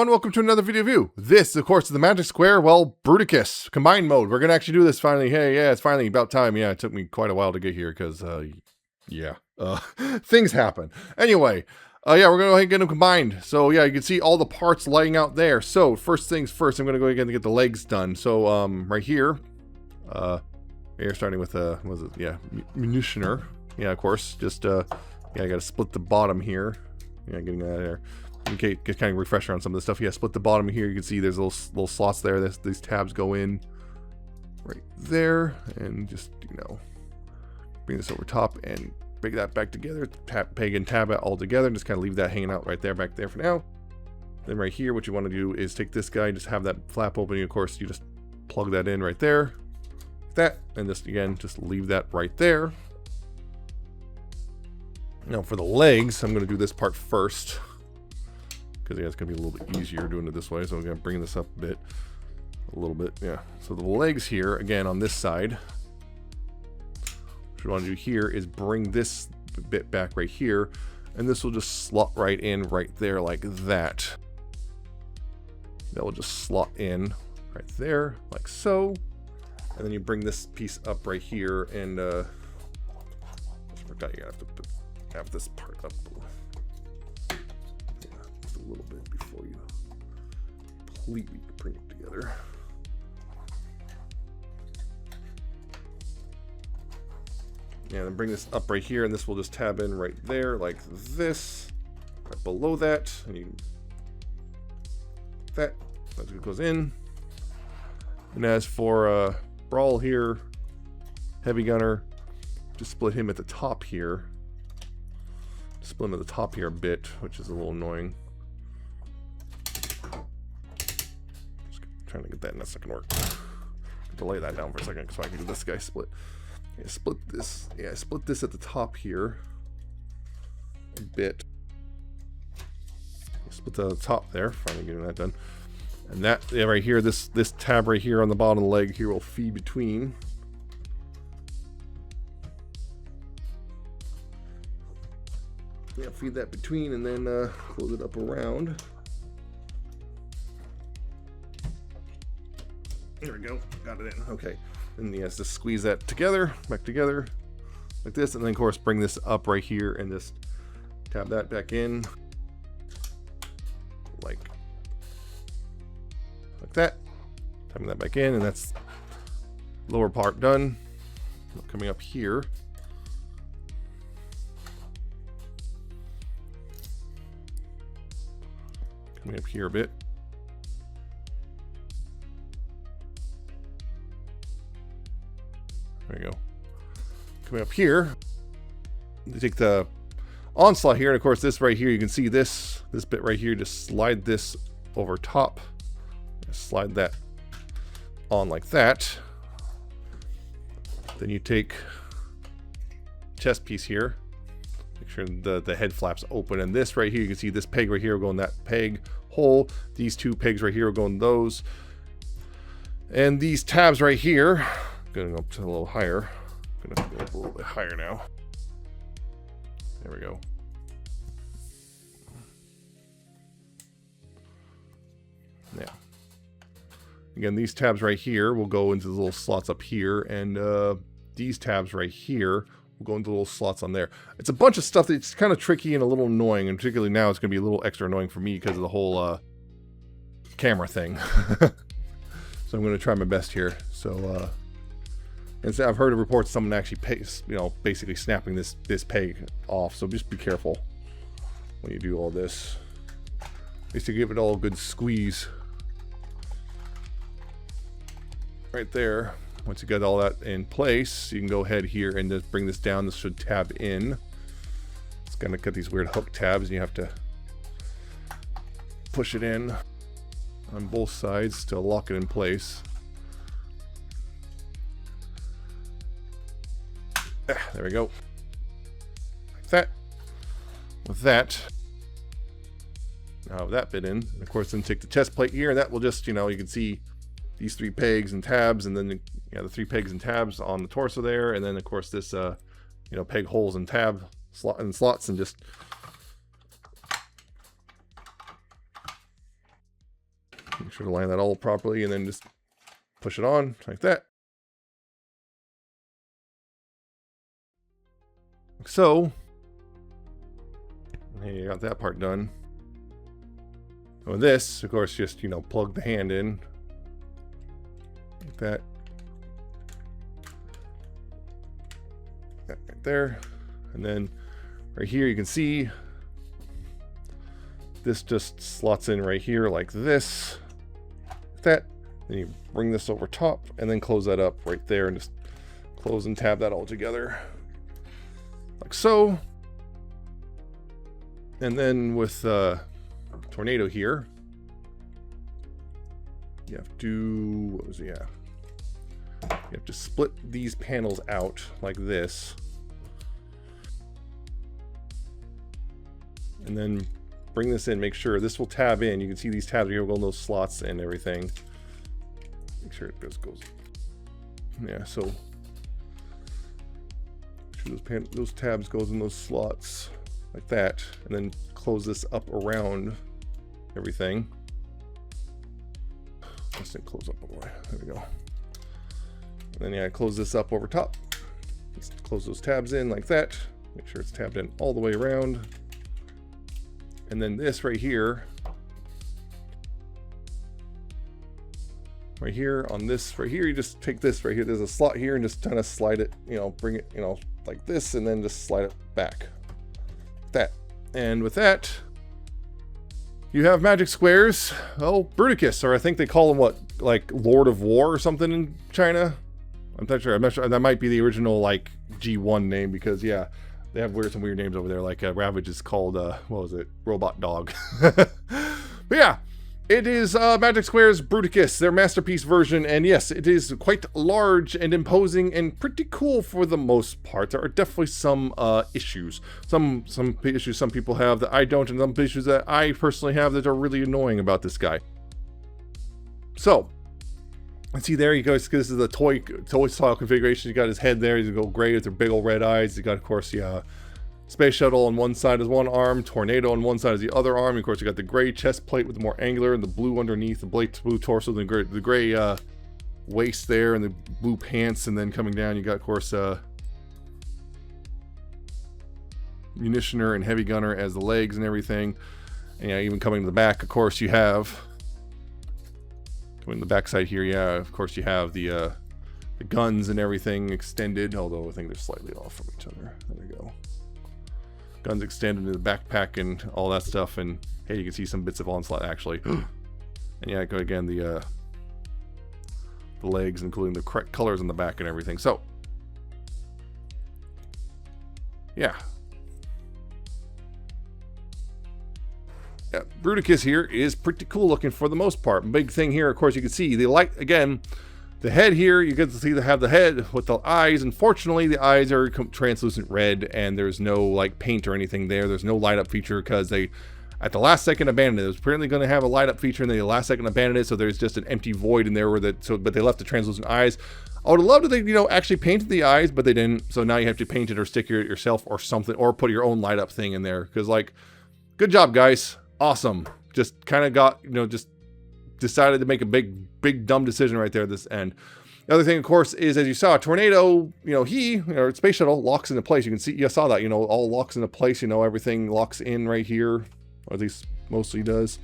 everyone, welcome to another video view. This, of course, is the Magic Square, well, Bruticus, combined mode. We're gonna actually do this finally. Hey, yeah, it's finally about time. Yeah, it took me quite a while to get here, because, things happen. Anyway, yeah, we're gonna go ahead and get them combined. So, yeah, you can see all the parts laying out there. So, first things first, I'm gonna go ahead and get the legs done. So, right here, here, starting with, was it, yeah, munitioner. Yeah, of course, just, yeah, I gotta split the bottom here. Yeah, getting that there. Okay, get kind of refresher on some of the stuff. Yeah, split the bottom here. You can see there's little slots there. These tabs go in right there, and just, you know, bring this over top and bring that back together. Peg and tab it all together, and just kind of leave that hanging out right there, back there for now. Then right here, what you want to do is take this guy, just have that flap opening. Of course, you just plug that in right there, like that, and just again, just leave that right there. Now for the legs, I'm going to do this part first, because yeah, it's going to be a little bit easier doing it this way. So I'm going to bring this up a little bit, yeah. So the legs here, again, on this side, what you want to do here is bring this bit back right here, and this will just slot right in right there like that. That will just slot in right there like so, and then you bring this piece up right here, and I forgot you have to have this part up just a little bit before you completely bring it together. Yeah, then bring this up right here, and this will just tab in right there like this, right below that, and you that goes in. And as for Brawl here, heavy gunner, just split him at the top here. Split him at the top here a bit, which is a little annoying. Just trying to get that, and that's not gonna work. Delay that down for a second so I can do this guy split. Yeah, split this. Yeah, split this at the top here a bit. Split that at the top there. Finally getting that done. And that, yeah, right here, this tab right here on the bottom of the leg here will feed between. Yeah, feed that between, and then close it up around. There we go, got it in. Okay, and yes, just squeeze that together, back together, like this, and then of course bring this up right here and just tab that back in, like that. Tapping that back in, and that's lower part done. Coming up here. Coming up here a bit. There we go. Coming up here, you take the onslaught here, and of course this right here, you can see this bit right here, just slide this over top. Just slide that on like that. Then you take chest piece here. Make sure the head flaps open, and this right here, you can see this peg right here will go in that peg hole. These two pegs right here will go in those, and these tabs right here, going up to a little higher. Gonna go up a little bit higher now. There we go. Now, again, these tabs right here will go into the little slots up here, and these tabs right here will go into little slots on there. It's a bunch of stuff that's kind of tricky and a little annoying, and particularly now it's going to be a little extra annoying for me because of the whole camera thing. So I'm going to try my best here. So, and so I've heard of reports of someone actually basically snapping this peg off. So just be careful when you do all this. Basically, give it all a good squeeze. Right there. Once you get all that in place, you can go ahead here and just bring this down. This should tab in. It's gonna got these weird hook tabs, and you have to push it in on both sides to lock it in place. There we go. Like that. With that. Now that bit in. And of course, then take the chest plate here, and that will just, you can see these three pegs and tabs, and then the three pegs and tabs on the torso there, and then of course this peg holes and tab slots, and just sure to line that all properly, and then just push it on like that. Like so. Hey, you got that part done. With this, of course, just, you know, plug the hand in. Like that. That right there. And then right here you can see this just slots in right here like this. Like that. Then you bring this over top and then close that up right there and just close and tab that all together. Like so. And then with Tornado here, you have to, what was it? Yeah. You have to split these panels out like this. And then bring this in, make sure this will tab in. You can see these tabs here will go in those slots and everything. Make sure it just goes. Yeah, so make sure those tabs goes in those slots like that, and then close this up around everything. This didn't close up all the way. There we go. And then yeah, close this up over top. Just close those tabs in like that. Make sure it's tabbed in all the way around. And then this right here, on this right here, you just take this right here. There's a slot here and just kind of slide it, you know, bring it, you know, like this, and then just slide it back. That. And with that, you have magic squares. Oh, Bruticus, or I think they call him what, like Lord of War or something in China. I'm not sure. That might be the original like G1 name, because yeah, they have some weird names over there. Like Ravage is called what was it? Robot Dog. But yeah, it is Magic Square's Bruticus, their masterpiece version, and yes, it is quite large and imposing and pretty cool for the most part. There are definitely some issues, some issues some people have that I don't, and some issues that I personally have that are really annoying about this guy. So, let's see there, you guys, this is the toy style configuration. You got his head there, he's gonna go gray with their big old red eyes. You got, of course, the Space Shuttle on one side is one arm, Tornado on one side is the other arm. Of course, you got the gray chest plate with the more angular, and the blue underneath, the blue torso, the gray waist there, and the blue pants. And then coming down, you got, of course, munitioner and heavy gunner as the legs and everything. And yeah, even coming to the back, of course, you have coming to the back side here. Yeah, of course, you have the guns and everything extended. Although I think they're slightly off from each other. There we go. Guns extended into the backpack and all that stuff, and hey, you can see some bits of onslaught actually. And yeah, go again, the legs, including the correct colors on the back and everything. So yeah, Bruticus here is pretty cool looking for the most part. Big thing here, of course, you can see the light again. The head here, you get to see they have the head with the eyes. Unfortunately, the eyes are translucent red, and there's no like paint or anything there. There's no light up feature because they, at the last second, abandoned it. It was apparently going to have a light up feature, and they last second abandoned it. So there's just an empty void in there but they left the translucent eyes. I would have loved if they, you know, actually painted the eyes, but they didn't. So now you have to paint it or stick it yourself or something, or put your own light up thing in there. Because like, good job, guys, awesome. Just kind of got, you know, just decided to make a big dumb decision right there at this end. The other thing, of course, is as you saw, Tornado, you know, Space Shuttle locks into place. You can see, you saw that, you know, all locks into place. You know, everything locks in right here, or at least mostly does.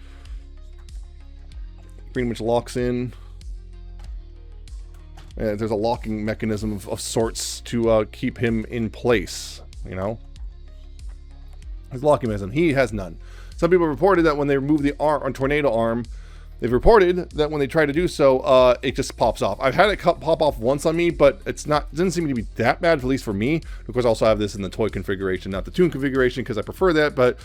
Pretty much locks in. And there's a locking mechanism of sorts to keep him in place. You know, his locking mechanism. He has none. Some people reported that when they remove the arm on Tornado arm, they've reported that when they try to do so, it just pops off. I've had it pop off once on me, but it doesn't seem to be that bad, at least for me. Of course, I also have this in the toy configuration, not the tune configuration, because I prefer that. But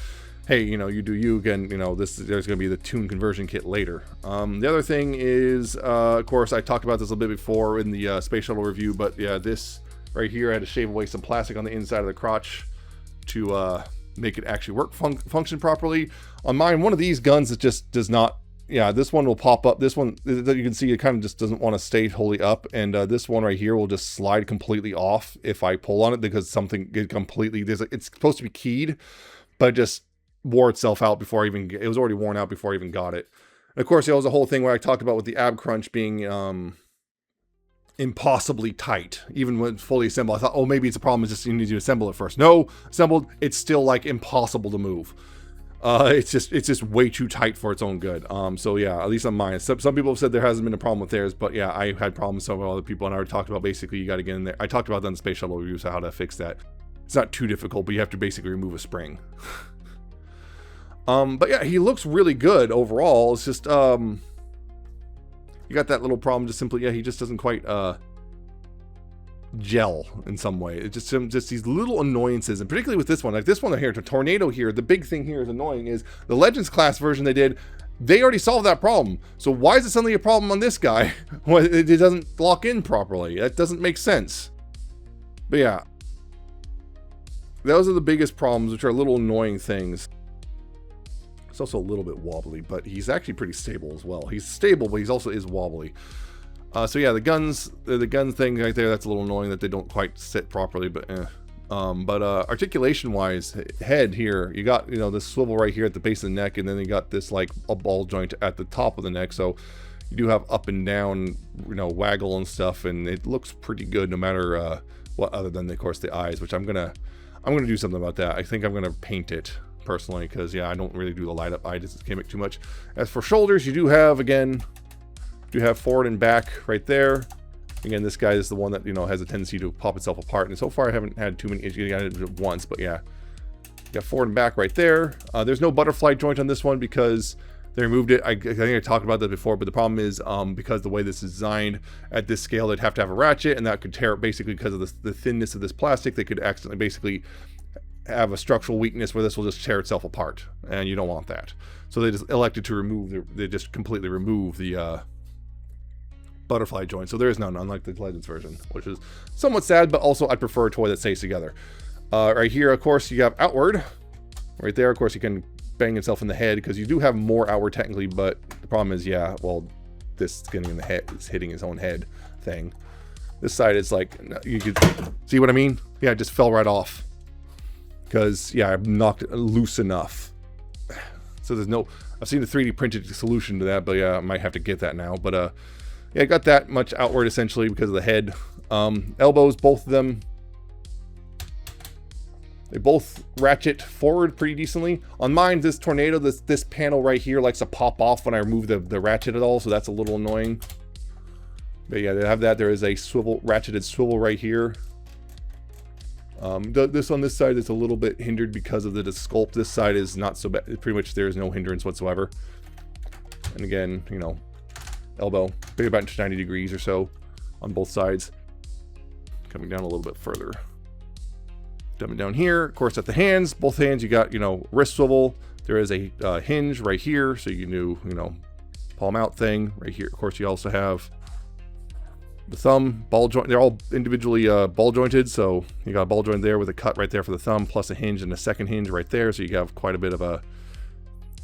hey, you know, you do you. Again, you know, there's going to be the tune conversion kit later. The other thing is, of course, I talked about this a little bit before in the Space Shuttle review, but yeah, this right here, I had to shave away some plastic on the inside of the crotch to make it actually work function properly. On mine, one of these guns that just does not. Yeah, this one will pop up. This one that you can see, it kind of just doesn't want to stay wholly up, and this one right here will just slide completely off if I pull on it, because something completely it's supposed to be keyed, but it just wore itself out before I even it was already worn out before I even got it. And of course, there was a whole thing where I talked about with the ab crunch being impossibly tight, even when fully assembled. I thought, oh, maybe it's a problem. It's just you need to assemble it first. No, assembled, it's still like impossible to move. It's just way too tight for its own good. So yeah, at least on mine. Some people have said there hasn't been a problem with theirs, but yeah, I had problems. Some other people and I already talked about basically you got to get in there. I talked about that in the space shuttle review, so how to fix that. It's not too difficult, but you have to basically remove a spring. But yeah, he looks really good overall. It's just you got that little problem. Just simply, yeah, he just doesn't quite gel in some way. It's just these little annoyances, and particularly with this one, like this one here, the tornado here. The big thing here is annoying is the Legends class version they did. They already solved that problem. So why is it suddenly a problem on this guy when it doesn't lock in properly? That doesn't make sense. But yeah, those are the biggest problems, which are little annoying things. It's also a little bit wobbly, but he's actually pretty stable as well. He's stable, but he's also is wobbly. So yeah, the gun thing right there, that's a little annoying that they don't quite sit properly, but articulation wise, head here, you got, you know, this swivel right here at the base of the neck, and then you got this like a ball joint at the top of the neck, so you do have up and down, you know, waggle and stuff, and it looks pretty good no matter what, other than of course the eyes, which I'm gonna do something about that. I think I'm gonna paint it personally, because yeah, I don't really do the light up eye gimmick too much. As for shoulders, you do have, again, forward and back right there. Again, this guy is the one that, you know, has a tendency to pop itself apart, and so far I haven't had too many issues. You got it once, but yeah, you got forward and back right there. There's no butterfly joint on this one because they removed it. I think I talked about that before, but the problem is because the way this is designed at this scale, they'd have to have a ratchet, and that could tear it basically because of the thinness of this plastic. They could accidentally basically have a structural weakness where this will just tear itself apart, and you don't want that. So they just elected to remove they just completely remove the butterfly joint. So there is none, unlike the Legends version, which is somewhat sad, but also I prefer a toy that stays together. Right here, of course, you have outward. Right there, of course, you can bang itself in the head, because you do have more outward technically, but the problem is, yeah, well, this getting in the head is hitting his own head thing. This side is like, you could see what I mean? Yeah, it just fell right off. Because, yeah, I've knocked it loose enough. So there's no, I've seen a 3D printed solution to that, but yeah, I might have to get that now. But yeah, I got that much outward essentially because of the head. Elbows, both of them, they both ratchet forward pretty decently. On mine, this tornado, this panel right here likes to pop off when I remove the ratchet at all, so that's a little annoying. But yeah, they have that. There is a ratcheted swivel right here. This on this side is a little bit hindered because of the sculpt. This side is not so bad. Pretty much there is no hindrance whatsoever. And again, you know, elbow, maybe about 90 degrees or so on both sides. Coming down a little bit further. Dumbing down here, of course, at the hands, both hands, you got, you know, wrist swivel. There is a hinge right here, so you can do, you know, palm out thing right here. Of course, you also have the thumb ball joint. They're all individually ball jointed, so you got a ball joint there with a cut right there for the thumb, plus a hinge and a second hinge right there, so you have quite a bit of a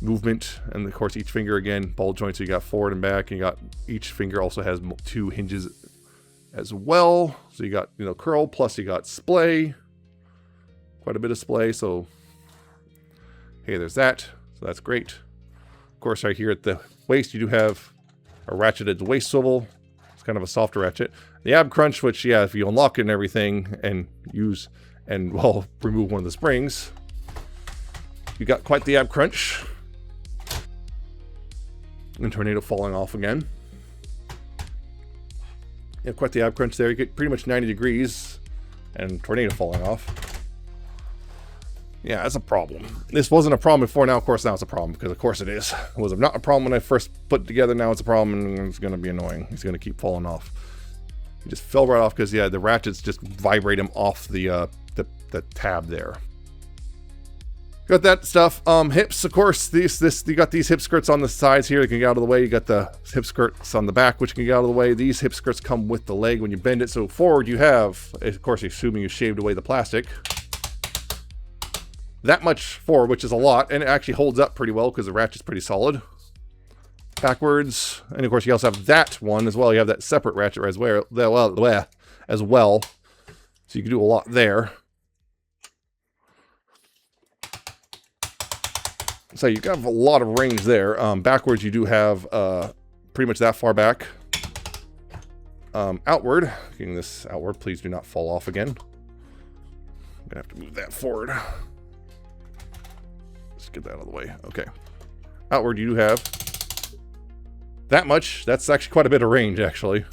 movement. And of course, each finger again ball joint, so you got forward and back, and you got each finger also has 2 hinges as well, so you got, you know, curl, plus you got splay, quite a bit of splay. So hey, there's that, so that's great. Of course, right here at the waist, you do have a ratcheted waist swivel. Kind of a softer ratchet. The ab crunch, which, yeah, if you unlock it and everything and use and, well, remove one of the springs, you got quite the ab crunch. And tornado falling off again. Yeah, quite the ab crunch there. You get pretty much 90 degrees and tornado falling off. Yeah, that's a problem. This wasn't a problem before. Now, of course, now it's a problem, because of course it is. It was not a problem when I first put it together. Now it's a problem, and it's going to be annoying. It's going to keep falling off. He just fell right off because, yeah, the ratchets just vibrate him off the tab there. Got that stuff. Hips, of course. You got these hip skirts on the sides here that can get out of the way. You got the hip skirts on the back, which can get out of the way. These hip skirts come with the leg when you bend it. So forward, you have, of course, assuming you shaved away the plastic, that much forward, which is a lot, and it actually holds up pretty well because the ratchet's pretty solid. Backwards, and of course you also have that one as well. You have that separate ratchet as well, so you can do a lot there. So you have a lot of range there. Backwards, you do have pretty much that far back. Outward, getting this outward, please do not fall off again. I'm gonna have to move that forward. Let's get that out of the way. Okay. Outward, you do have that much. That's actually quite a bit of range, actually.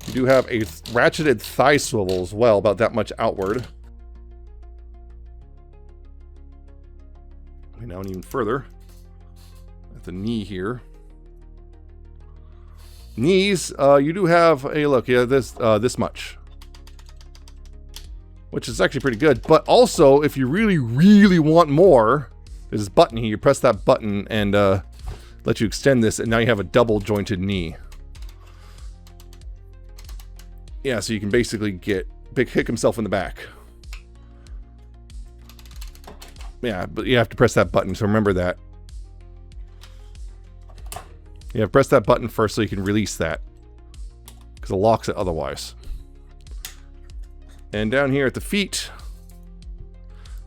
You do have a ratcheted thigh swivel as well, about that much outward. Okay, now even further at the knee here. Knees, you do have a look, yeah, this much, which is actually pretty good. But also, if you really, really want more, there's this button here. You press that button and let you extend this, and now you have a double jointed knee. Yeah, so you can basically kick himself in the back. Yeah, but you have to press that button, so remember that. Yeah, press that button first so you can release that, because it locks it otherwise. And down here at the feet,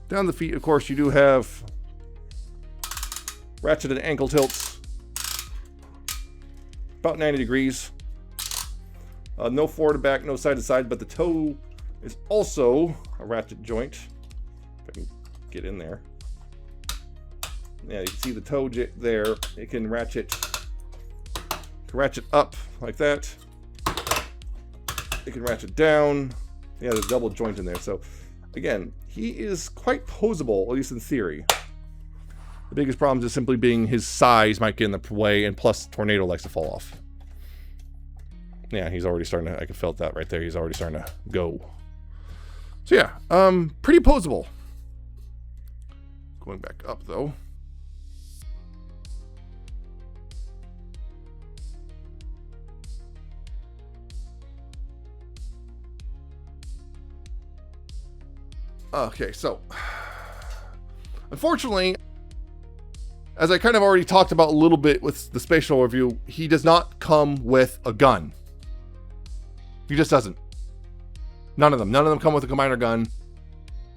down the feet, of course, you do have ratcheted ankle tilts, about 90 degrees. No forward to back, no side to side, but the toe is also a ratchet joint. If I can get in there. Yeah, you can see the toe there. It can ratchet up like that. It can ratchet down. Yeah, there's a double joint in there. So again, he is quite posable, at least in theory. The biggest problem is simply being his size might get in the way, and plus Tornado likes to fall off. Yeah, he's already starting to, I can felt that right there. He's already starting to go. So yeah, pretty posable. Going back up though. Okay, so unfortunately, as I kind of already talked about a little bit with the spatial review, he does not come with a gun. He just doesn't. None of them come with a combiner gun.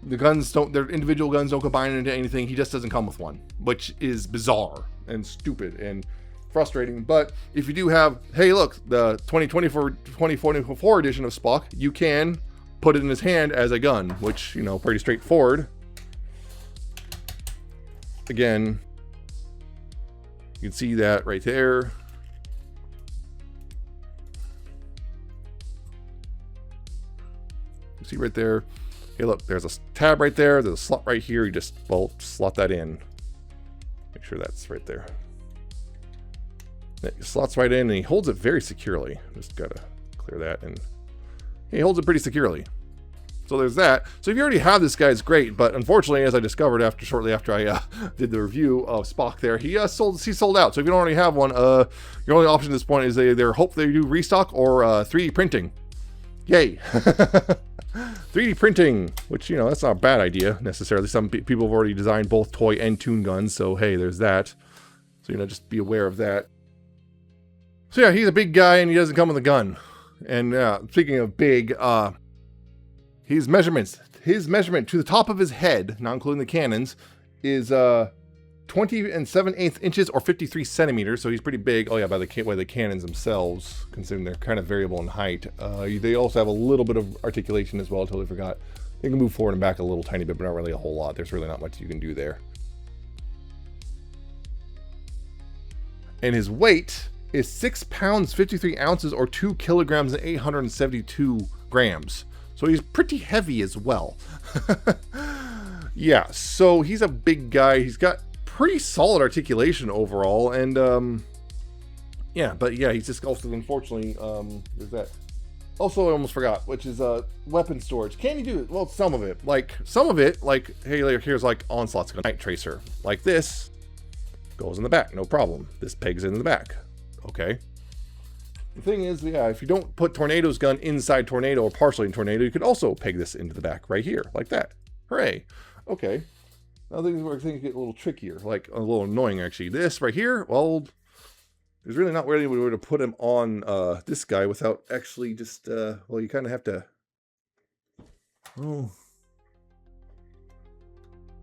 The guns don't, their individual guns don't combine into anything. He just doesn't come with one, which is bizarre and stupid and frustrating. But if you do have, hey, look, the 2024 edition of Spock, you can put it in his hand as a gun, which, you know, pretty straightforward. Again, you can see that right there. You see right there. Hey, look, there's a tab right there. There's a slot right here. You just, well, slot that in. Make sure that's right there. It slots right in, and he holds it very securely. Just gotta clear that, and he holds it pretty securely. So there's that. So if you already have this guy, it's great. But unfortunately, as I discovered shortly after I did the review of Spock, there he sold out. So if you don't already have one, your only option at this point is they either hope they do restock or 3D printing. Yay! 3D printing, which, you know, that's not a bad idea necessarily. Some people have already designed both toy and toon guns, so hey, there's that. So, you know, just be aware of that. So yeah, he's a big guy and he doesn't come with a gun. And speaking of big, his measurement to the top of his head, not including the cannons, is 20 7/8 inches or 53 centimeters. So he's pretty big. Oh yeah, by the way the cannons themselves, considering they're kind of variable in height. They also have a little bit of articulation as well. I totally forgot. They can move forward and back a little tiny bit, but not really a whole lot. There's really not much you can do there. And his weight is 6 pounds 53 ounces or 2 kilograms and 872 grams. So he's pretty heavy as well. Yeah, so he's a big guy. He's got pretty solid articulation overall, and yeah, but yeah, he's just also, unfortunately, there's that. Also, I almost forgot, which is weapon storage. Can you do it? Well, some of it, like hey, here's like Onslaught's night tracer, like this goes in the back, no problem. This pegs in the back, okay. The thing is, yeah, if you don't put Tornado's gun inside Tornado or partially in Tornado, you could also peg this into the back right here, like that. Hooray. Okay. Now things get a little trickier, like a little annoying actually. This right here, well, there's really not really a way to put him on this guy without actually just, well, you kind of have to, oh.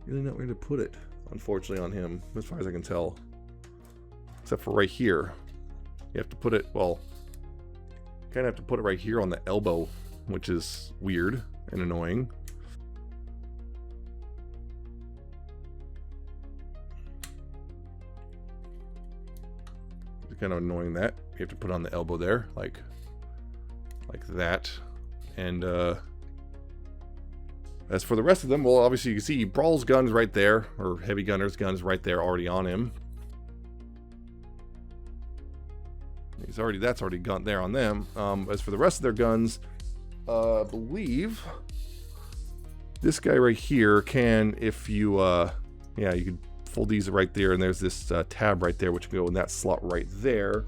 Really not where to put it, unfortunately, on him, as far as I can tell. Except for right here. You have to put it, well, you kind of have to put it right here on the elbow, which is weird and annoying. It's kind of annoying that you have to put it on the elbow there, like that. And as for the rest of them, well, obviously you can see Brawl's gun's right there, or Heavy Gunner's gun's right there, already on him. That's already gone there on them. As for the rest of their guns, I believe this guy right here can, if you, yeah, you can fold these right there, and there's this tab right there, which can go in that slot right there.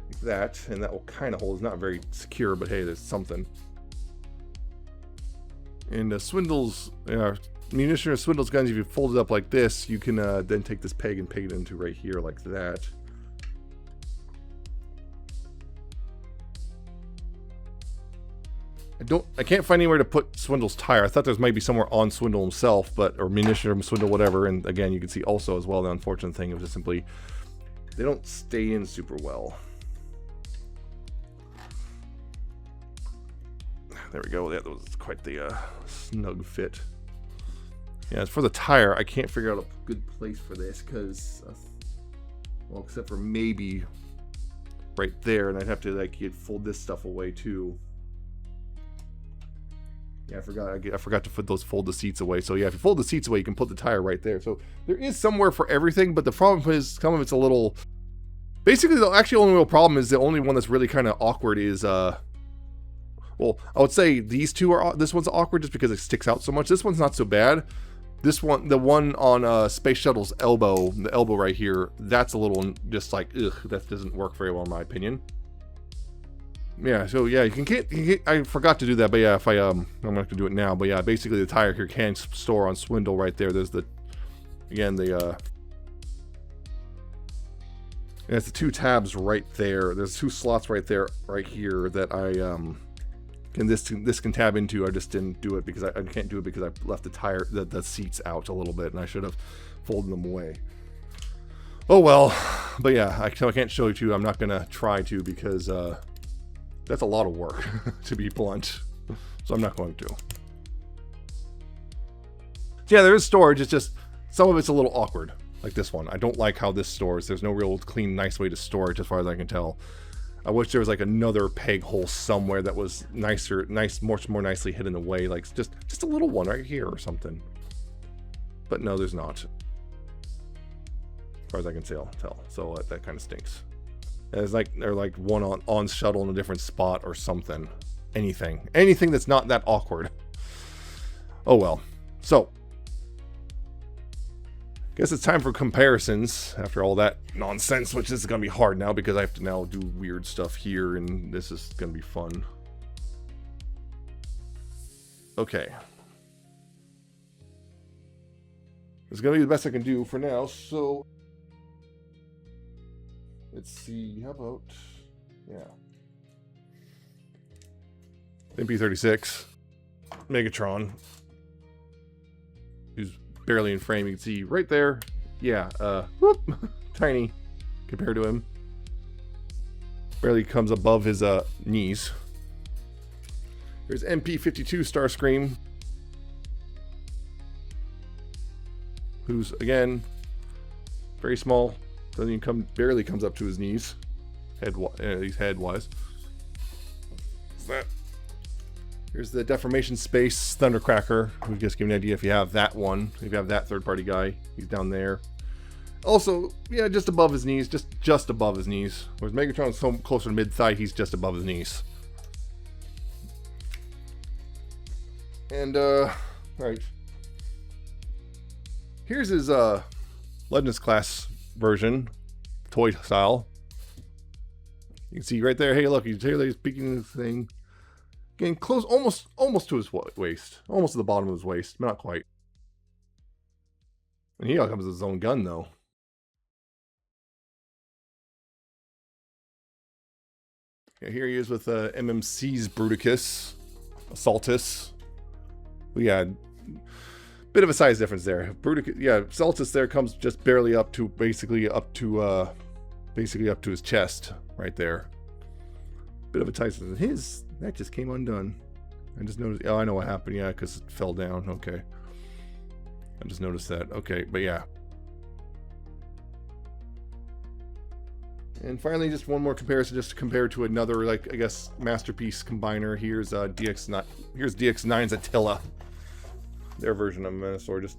Like that, and that will kind of hold. It's not very secure, but hey, there's something. And Swindle's, munition or Swindle's guns, if you fold it up like this, you can then take this peg and peg it into right here like that. I can't find anywhere to put Swindle's tire. I thought there's maybe somewhere on Swindle himself, or munition or Swindle, whatever. And again, you can see also as well the unfortunate thing of just simply they don't stay in super well. There we go. Yeah, that was quite the snug fit. Yeah, as for the tire, I can't figure out a good place for this because, well, except for maybe right there, and I'd have to like you'd fold this stuff away too. Yeah, I forgot to fold the seats away. So yeah, if you fold the seats away, you can put the tire right there. So there is somewhere for everything, but the problem is some of it's a little. Basically, the actually only real problem is the only one that's really kind of awkward is well, I would say these two are. This one's awkward just because it sticks out so much. This one's not so bad. This one, the one on Space Shuttle's elbow, the elbow right here, that's a little just like ugh. That doesn't work very well in my opinion. Yeah, so yeah, you can get. I forgot to do that, but yeah, if I'm not gonna do it now. But yeah, basically the tire here can store on Swindle right there. There's the, again the. It's the two tabs right there. There's two slots right there, right here that I and this can tab into. I just didn't do it because I can't do it because I left the seats out a little bit, and I should have folded them away. Oh well, but yeah, I can't show you to. I'm not gonna try to because that's a lot of work to be blunt. So I'm not going to. So yeah, there is storage. It's just some of it's a little awkward, like this one. I don't like how this stores. There's no real clean, nice way to store it, as far as I can tell. I wish there was like another peg hole somewhere that was much more nicely hidden away, like just a little one right here or something. But no, there's not, as far as I can tell. So that kind of stinks. And it's like they're like one on shuttle in a different spot or something. Anything that's not that awkward. Oh well. So guess it's time for comparisons after all that nonsense, which is going to be hard now because I have to now do weird stuff here, and this is going to be fun. Okay. It's going to be the best I can do for now, so let's see, how about, yeah. MP36, Megatron, who's barely in frame. You can see right there, yeah, whoop, tiny compared to him. Barely comes above his knees. Here's MP52 Starscream, who's again very small. Doesn't even barely comes up to his knees, head-wise. Here's the Deformation Space Thundercracker. We just give you an idea if you have that one. If you have that third-party guy, he's down there. Also, yeah, just above his knees, just above his knees. Whereas Megatron's so closer to mid-thigh, he's just above his knees. And right. Here's his Leibniz class version, toy style. You can see right there. Hey, look, he's peeking this thing. Getting close, almost to his waist. Almost to the bottom of his waist, but not quite. And he comes with his own gun, though. Yeah, here he is with MMC's Bruticus, Assaultus. We had bit of a size difference there. Bruticus, yeah, Celtis there comes just barely up to basically up to his chest right there. Bit of a size difference. His that just came undone. I just noticed. Oh, I know what happened. Yeah, because it fell down. Okay, I just noticed that. Okay, but yeah. And finally, just one more comparison, just to compare to another, like, I guess, masterpiece combiner. Here's DX9. Here's DX9's Attila. Their version of Menasor. Just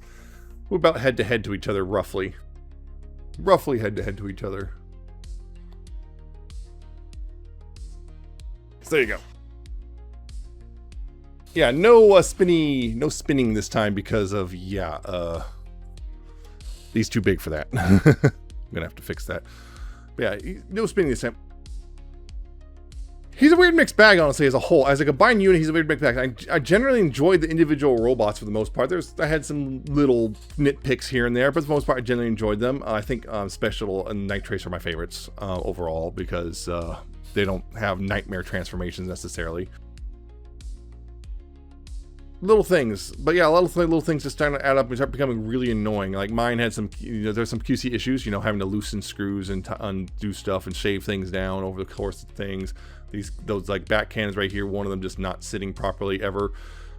we're about head to head to each other, roughly. Roughly head to head to each other. So there you go. Yeah, no spinning this time because of he's too big for that. I'm gonna have to fix that. But yeah, no spinning this time. He's a weird mixed bag, honestly, as a whole. As a combined unit, he's a weird mixed bag. I generally enjoyed the individual robots for the most part. I had some little nitpicks here and there, but for the most part, I generally enjoyed them. I think Special and Night Trace are my favorites overall because they don't have nightmare transformations necessarily. Little things, but yeah, a lot of little things just starting to add up and start becoming really annoying. Like mine had some, there's some QC issues, having to loosen screws and undo stuff and shave things down over the course of things. Those like back cannons right here, one of them just not sitting properly ever.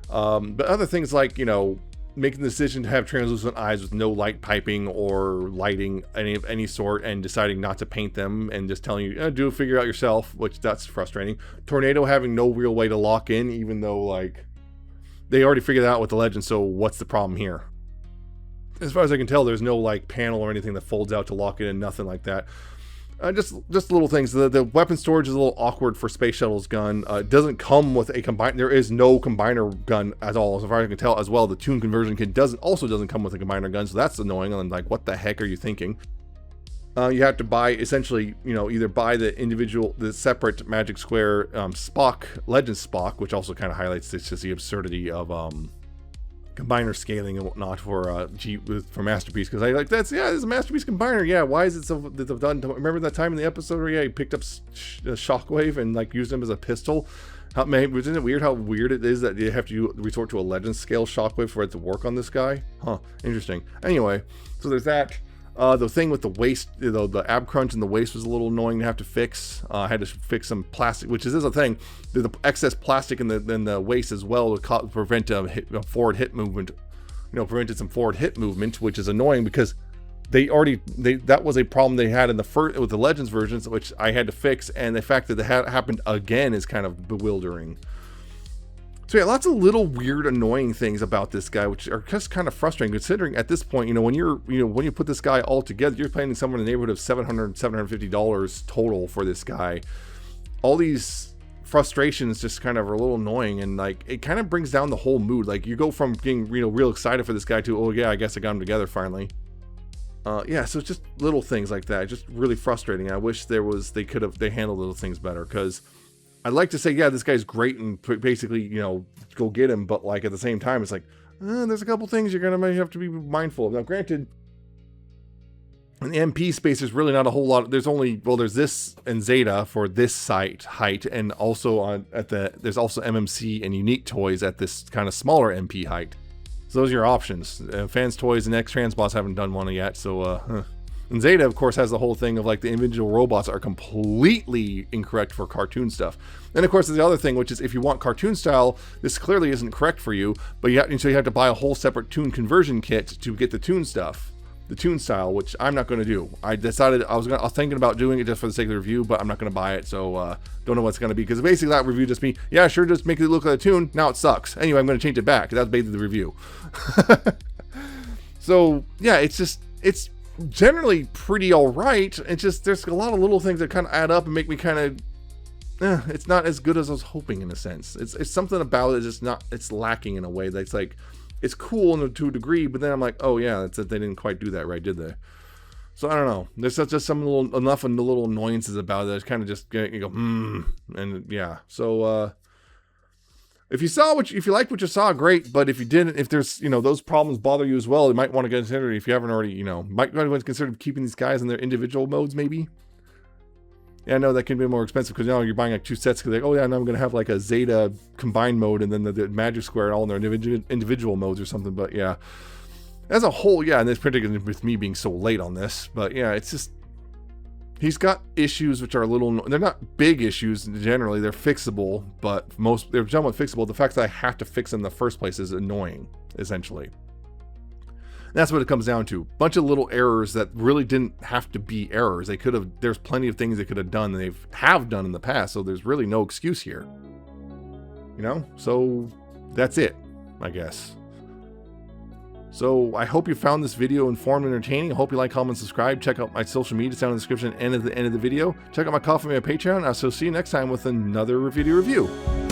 But other things like, making the decision to have translucent eyes with no light piping or lighting of any sort and deciding not to paint them and just telling you, figure it out yourself, which that's frustrating. Tornado having no real way to lock in, even though like, they already figured it out with the legend, so what's the problem here? As far as I can tell, there's no like panel or anything that folds out to lock it in, nothing like that. Just little things. The weapon storage is a little awkward for Space Shuttle's gun. It doesn't come with a combiner. There is no combiner gun at all, as far as I can tell. As well, the tune conversion kit also doesn't come with a combiner gun, so that's annoying. And like, what the heck are you thinking? You have to buy, essentially, either buy the separate Magic Square Spock, Legend Spock, which also kind of highlights just the absurdity of combiner scaling and whatnot for Masterpiece. Because I like, this is a Masterpiece combiner. Yeah, why is it so done? Remember that time in the episode where he picked up Shockwave and like used him as a pistol? Isn't it weird how weird it is that you have to resort to a Legend scale Shockwave for it to work on this guy? Huh, interesting. Anyway, so there's that. The thing with the waist, the ab crunch in the waist was a little annoying to have to fix. I had to fix some plastic, which is a thing. The excess plastic in the waist as well to prevent forward hip movement. Prevented some forward hip movement, which is annoying because that was a problem they had in the first with the Legends versions, which I had to fix, and the fact that it happened again is kind of bewildering. So yeah, lots of little weird, annoying things about this guy, which are just kind of frustrating. Considering at this point, when you put this guy all together, you're paying somewhere in the neighborhood of $750 total for this guy. All these frustrations just kind of are a little annoying, and like it kind of brings down the whole mood. Like you go from being real excited for this guy to, oh yeah, I guess I got him together finally. Yeah, so it's just little things like that, just really frustrating. I wish they handled little things better, because I'd like to say, yeah, this guy's great and basically, go get him. But like at the same time, it's like, there's a couple things you're might have to be mindful of. Now, granted, in the MP space, there's really not a whole lot. There's this and Zeta for this height, and also there's also MMC and Unique Toys at this kind of smaller MP height. So those are your options. Fans Toys and X Transboss haven't done one yet, so And Zeta, of course, has the whole thing of like the individual robots are completely incorrect for cartoon stuff. And of course, there's the other thing, which is if you want cartoon style, this clearly isn't correct for you, but you have to buy a whole separate tune conversion kit to get the tune stuff, the tune style, which I'm not going to do. I decided I was thinking about doing it just for the sake of the review, but I'm not going to buy it, so don't know what's going to be, because basically that review just me, yeah, sure, just make it look like a tune, now it sucks. Anyway, I'm going to change it back, that's basically the review. So, yeah, it's generally pretty all right. It's just there's a lot of little things that kind of add up and make me kind of it's not as good as I was hoping, in a sense. It's something about it, it's lacking in a way that's like, it's cool to a degree, but then I'm like, oh yeah, they didn't quite do that right, did they? So I don't know, there's just some enough little annoyances about it. It's kind of just you go and yeah. So if you like what you saw, great. But if you didn't, if there's, those problems bother you as well, you might want to consider, if you haven't already, might want to consider keeping these guys in their individual modes, maybe. Yeah, I know that can be more expensive because now you're buying like 2 sets. Because like, oh yeah, now I'm gonna have like a Zeta combined mode and then the Magic Square all in their individual modes or something. But yeah, as a whole, yeah, and this particularly with me being so late on this, but yeah, it's just he's got issues which are a little. They're not big issues generally. They're fixable, but they're somewhat fixable. The fact that I have to fix them in the first place is annoying, essentially. That's what it comes down to. Bunch of little errors that really didn't have to be errors. They could have, there's plenty of things they could have done and have done in the past, so there's really no excuse here. You know? So that's it, I guess. So I hope you found this video informative and entertaining. I hope you like, comment, subscribe. Check out my social media down in the description and at the end of the video. Check out my Coffee, my Patreon. I'll see you next time with another video review.